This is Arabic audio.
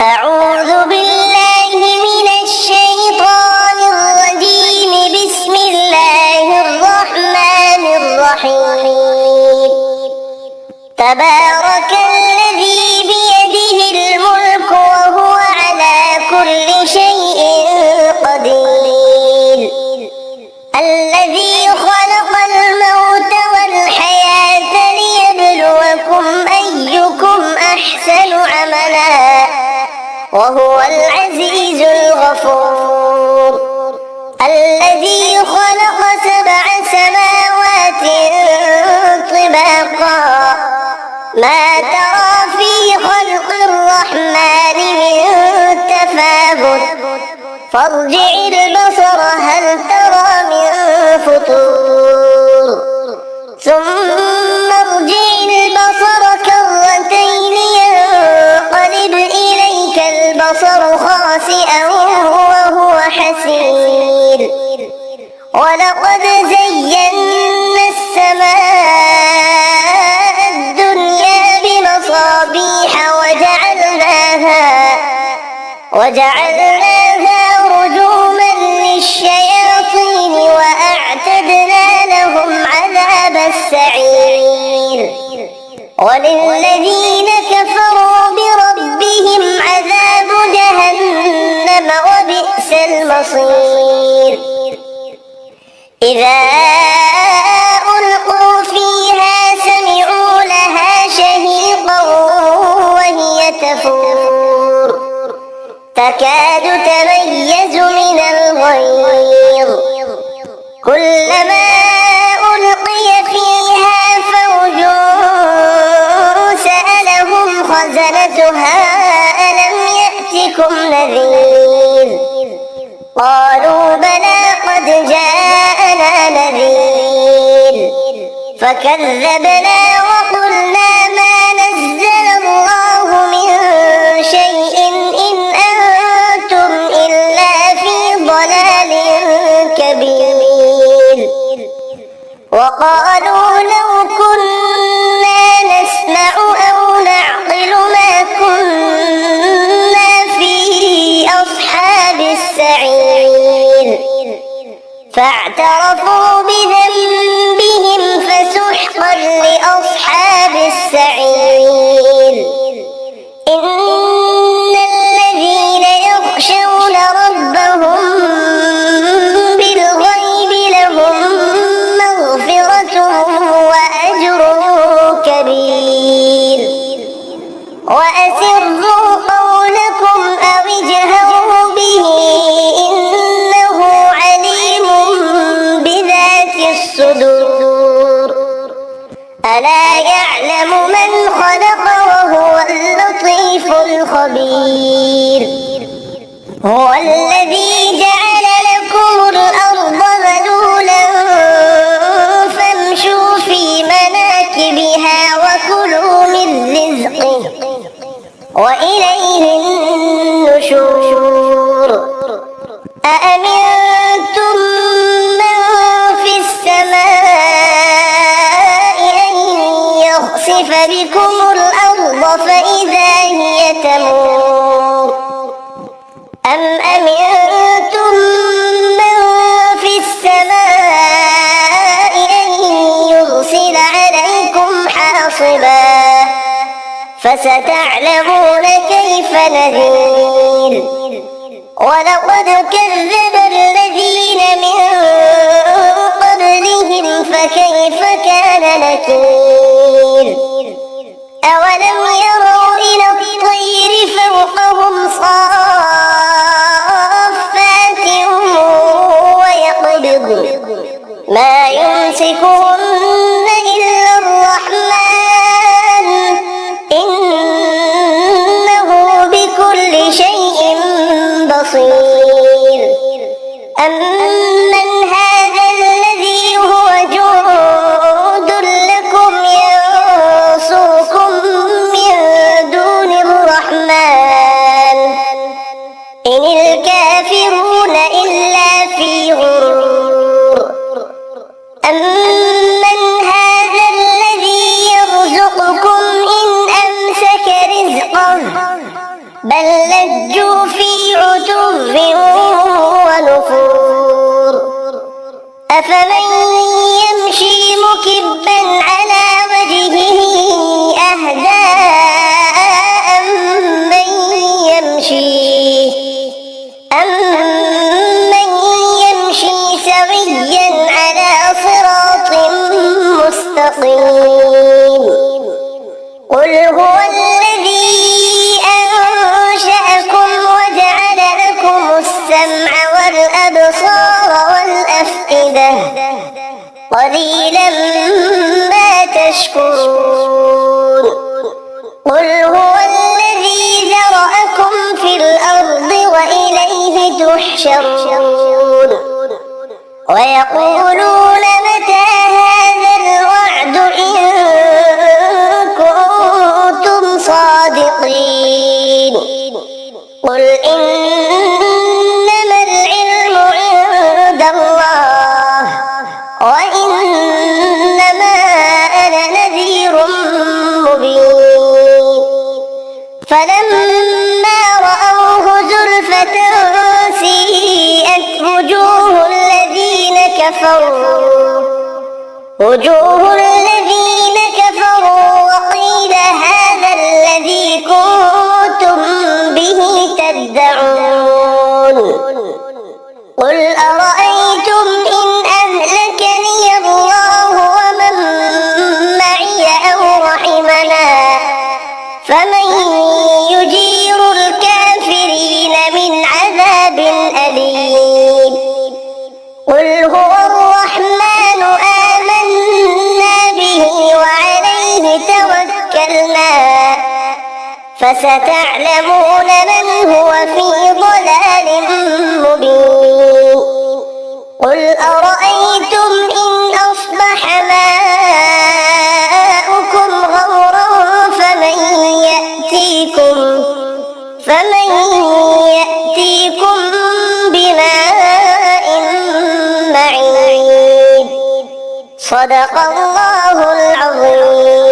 أعوذ بالله من الشيطان الرجيم. بسم الله الرحمن الرحيم. تبارك الذي بيده الملك وهو على كل شيء قدير. الذي خلق الموت والحياة ليبلوكم أيكم أحسن عملا وهو العزيز الغفور. الذي خلق 7 سماوات طباقا ما ترى في خلق الرحمن من تفاوت فارجع البصر هل ترى من فطور ثم ارجع البصر كرتين ينقلب إليك البصر خاسئا وهو حسير. ولقد زينا السماء الدنيا بمصابيح وجعلناها رجوما للشياطين وأعتدنا لهم عذاب السعير. وللذين كفروا بربهم عذاب جهنم وبئس المصير. إذا ألقوا فيها سمعوا لها شهيقا وهي تفور تكاد تميز من الغيظ. كلما ألقي فيها فوج سألهم خزنتها ألم يأتكم نذير قالوا بلى قد جاءنا نذير فكذبنا وقلنا ما نزل الله من شيء إن أنتم إلا في ضلال كبير. وقالوا لو كنا نسمع أو نعقل ما كنا في أصحاب السعير فاعترفوا بذنبهم فسحقا لأصحاب السعير. إن الذين يخشون ربهم بالغيب لهم مغفرة وأجر كبير. وأسروا قولكم أو اجهروا به إنه عليم بذات الصدور. ألا يعلم من خلق وهو اللطيف الخبير. هو الذي جعل لكم الأرض ذلولا فامشوا في مناكبها وكلوا من رزقه وإليه النشور. أأمنتم من في السماء أن يخسف بكم الأرض فإذا هي تمور أم أمنتم من في السماء أن يرسل عليكم حاصبا فستعلمون كيف نذير. ولقد كذب الذين من قبلهم فكيف كان نكير. أولم يروا إلى الطير فوقهم صافات ويقبضن ما يمسكهن إلا الرحمن إنه بكل شيء بصير. بل لجوا في عتو ونفور أفمن يمشي مكبا على وجهه أهدى أمن يمشي سويا على صراط مستقيم قل هو الذي أنشأكم وجعل لكم السمع والأبصار والأفئدة قليلا ما تشكرون قل هو الذي ذرأكم في الأرض وإليه تحشرون ويقولون متى هذا الوعد إن كنتم صادقين قل إنما العلم عند الله وإنما أنا نذير مبين فلما رأوه زلفة سيئت وجوه الذين كفروا وقيل هذا الذي كنتم به تدعون قل أرأيتم إن أهلكني الله ومن معي أو رحمنا فمن يجير الكافرين من عذاب أليم قل هو الرحمن آمنا به وعليه توكلنا فستعلمون من هو في ضلال مبين قل أرأيتم إن أصبح ماؤكم غورا فمن يأتيكم بماء معين صدق الله العظيم.